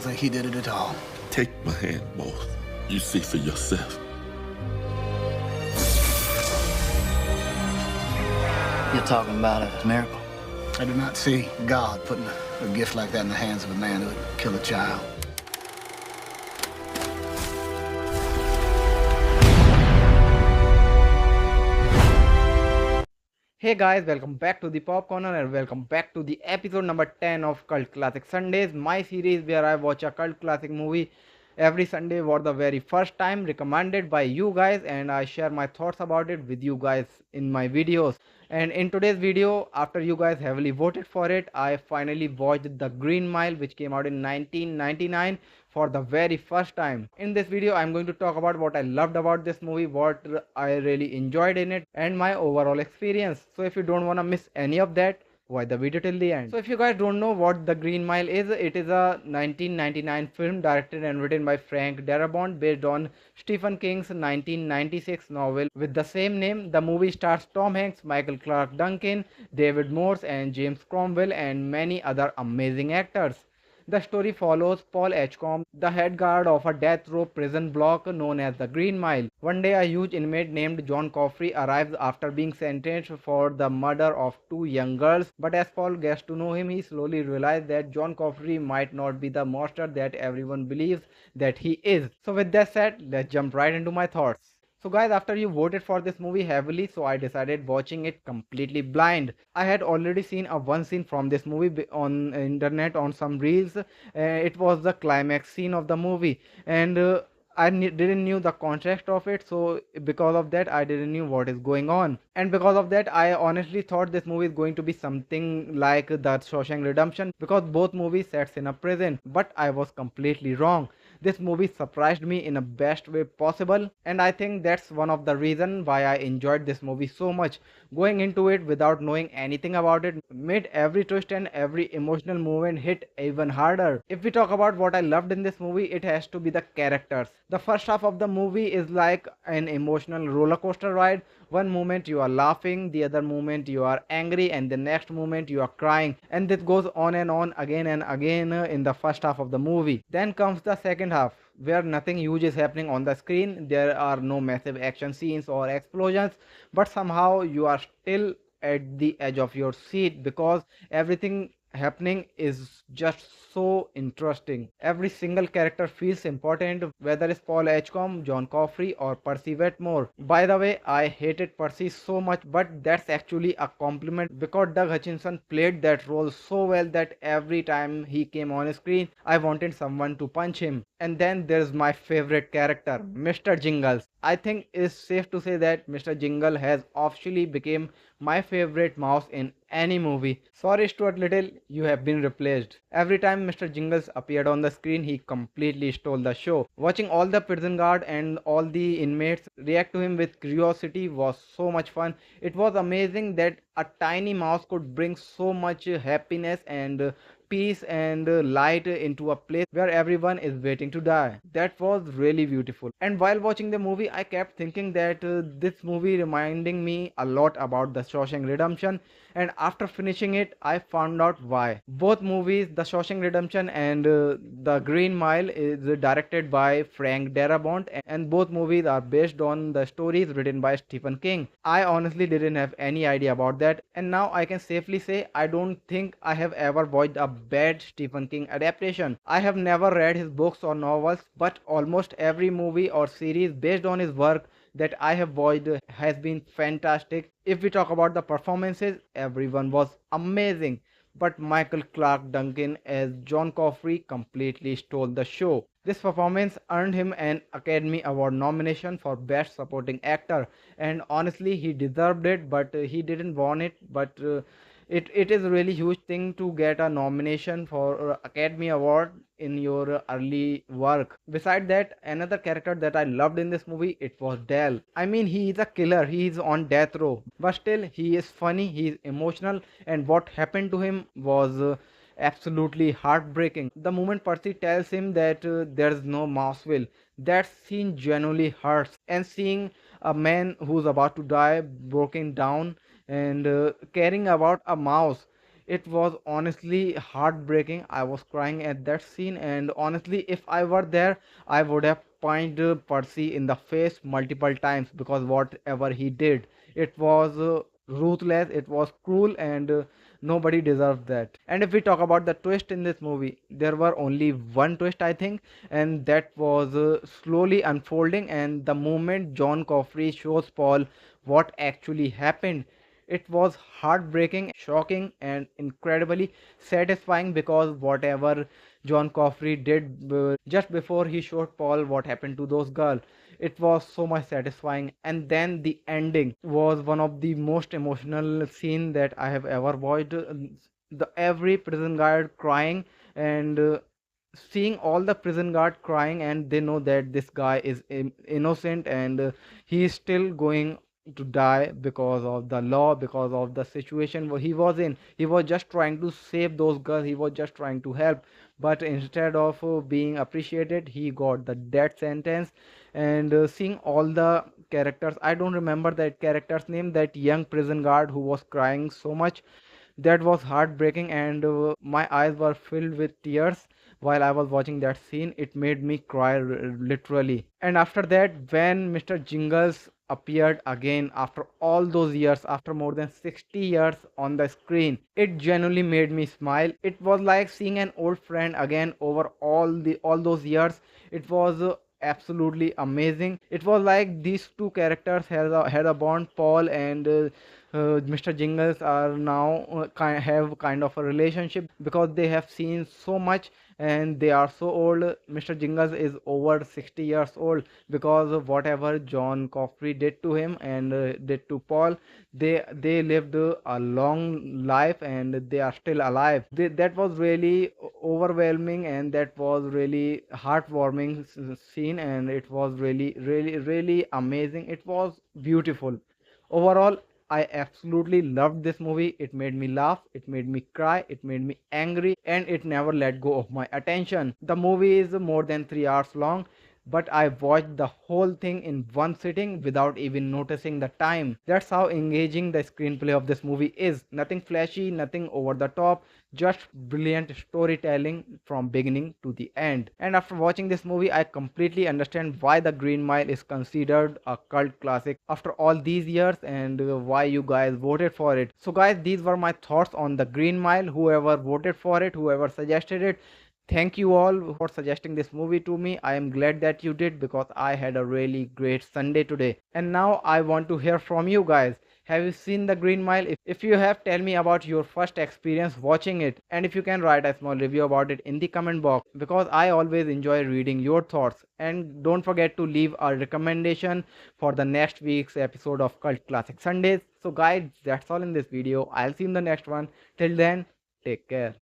don't think he did it at all. Take my hand, Morse. You see for yourself. You're talking about a miracle? I do not see God putting a gift like that in the hands of a man who would kill a child. Hey guys, welcome back to the Pop Corner and welcome back to the episode number 10 of Cult Classic Sundays, my series where I watch a cult classic movie every Sunday for the very first time, recommended by you guys, and I share my thoughts about it with you guys in my videos. And in today's video, after you guys heavily voted for it, I finally watched The Green Mile, which came out in 1999 for the very first time. In this video, I'm going to talk about what I loved about this movie, what I really enjoyed in it, and my overall experience. So if you don't want to miss any of that, watch the video till the end. So if you guys don't know what The Green Mile is, it is a 1999 film directed and written by Frank Darabont based on Stephen King's 1996 novel with the same name. The movie stars Tom Hanks, Michael Clarke Duncan, David Morse and James Cromwell and many other amazing actors. The story follows Paul Edgecomb, the head guard of a death row prison block known as the Green Mile. One day, a huge inmate named John Coffey arrives after being sentenced for the murder of two young girls. But as Paul gets to know him, he slowly realizes that John Coffey might not be the monster that everyone believes that he is. So with that said, let's jump right into my thoughts. So guys, after you voted for this movie heavily, so I decided watching it completely blind. I had already seen one scene from this movie on internet on some reels. It was the climax scene of the movie, and I didn't knew the context of it, so because of that I didn't knew what is going on, and because of that I honestly thought this movie is going to be something like the Shawshank Redemption, because both movies sets in a prison, but I was completely wrong. This movie surprised me in a best way possible, and I think that's one of the reasons why I enjoyed this movie so much. Going into it without knowing anything about it made every twist and every emotional moment hit even harder. If we talk about what I loved in this movie, it has to be the characters. The first half of the movie is like an emotional roller coaster ride. One moment you are laughing, the other moment you are angry, and the next moment you are crying, and this goes on and on again and again in the first half of the movie. Then comes the second half, where nothing huge is happening on the screen. There are no massive action scenes or explosions, but somehow you are still at the edge of your seat because everything happening is just so interesting. Every single character feels important, whether it's Paul Edgecomb, John Coffey or Percy Wetmore. By the way, I hated Percy so much, but that's actually a compliment because Doug Hutchison played that role so well that every time he came on screen I wanted someone to punch him. And then there's my favorite character, Mr. Jingles. I think it's safe to say that Mr. Jingle has officially become my favorite mouse in any movie. Sorry Stuart Little, you have been replaced. Every time Mr. Jingles appeared on the screen, he completely stole the show. Watching all the prison guard and all the inmates react to him with curiosity was so much fun. It was amazing that a tiny mouse could bring so much happiness and peace and light into a place where everyone is waiting to die. That was really beautiful. And while watching the movie, I kept thinking that this movie reminding me a lot about the Shawshank Redemption, and after finishing it I found out why. Both movies, the Shawshank Redemption and the Green Mile, is directed by Frank Darabont, and both movies are based on the stories written by Stephen King. I honestly didn't have any idea about that, and now I can safely say I don't think I have ever watched a bad Stephen King adaptation. I have never read his books or novels, but almost every movie or series based on his work that I have watched has been fantastic. If we talk about the performances, everyone was amazing, but Michael Clarke Duncan as John Coffey completely stole the show. This performance earned him an Academy Award nomination for Best Supporting Actor, and honestly he deserved it, but he didn't want it. But it is a really huge thing to get a nomination for Academy Award in your early work. Beside that, another character that I loved in this movie, it was Dell. I mean, he is a killer, he is on death row, but still he is funny, he is emotional, and what happened to him was absolutely heartbreaking. The moment Percy tells him that there's no mouse will, that scene genuinely hurts, and seeing a man who's about to die broken down and caring about a mouse, It was honestly heartbreaking. I was crying at that scene, and honestly, if I were there, I would have punched Percy in the face multiple times, because whatever he did, it was ruthless, it was cruel, and nobody deserved that. And if we talk about the twist in this movie, there were only one twist, I think, and that was slowly unfolding. And the moment John Coffey shows Paul what actually happened, it was heartbreaking, shocking, and incredibly satisfying, because whatever John Coffey did just before he showed Paul what happened to those girls, it was so much satisfying. And then the ending was one of the most emotional scene that I have ever watched. The every prison guard crying, and seeing all the prison guard crying, and they know that this guy is innocent, and he is still going to die because of the law, because of the situation where he was in. He was just trying to save those girls, he was just trying to help, but instead of being appreciated, he got the death sentence. And seeing all the characters, I don't remember that character's name, that young prison guard who was crying so much, that was heartbreaking. And my eyes were filled with tears while I was watching that scene. It made me cry literally. And after that, when Mr. Jingles appeared again after all those years, after more than 60 years on the screen, it genuinely made me smile. It was like seeing an old friend again over all those years. It was absolutely amazing. It was like these two characters had a bond. Paul and Mr. Jingles are now have kind of a relationship, because they have seen so much and they are so old. Mr. Jingles is over 60 years old, because of whatever John Coffey did to him and did to Paul. They lived a long life and they are still alive. That was really overwhelming, and that was really heartwarming scene, and it was really amazing. It was beautiful. Overall, I absolutely loved this movie. It made me laugh, it made me cry, it made me angry, and it never let go of my attention. The movie is more than 3 hours long, but I watched the whole thing in one sitting without even noticing the time. That's how engaging the screenplay of this movie is. Nothing flashy, nothing over the top, just brilliant storytelling from beginning to the end. And after watching this movie, I completely understand why The Green Mile is considered a cult classic after all these years, and why you guys voted for it. So guys, these were my thoughts on The Green Mile. Whoever voted for it, whoever suggested it, thank you all for suggesting this movie to me. I am glad that you did, because I had a really great Sunday today. And now I want to hear from you guys. Have you seen The Green Mile? If you have, tell me about your first experience watching it. And if you can, write a small review about it in the comment box, because I always enjoy reading your thoughts. And don't forget to leave a recommendation for the next week's episode of Cult Classic Sundays. So guys, that's all in this video. I'll see you in the next one. Till then, take care.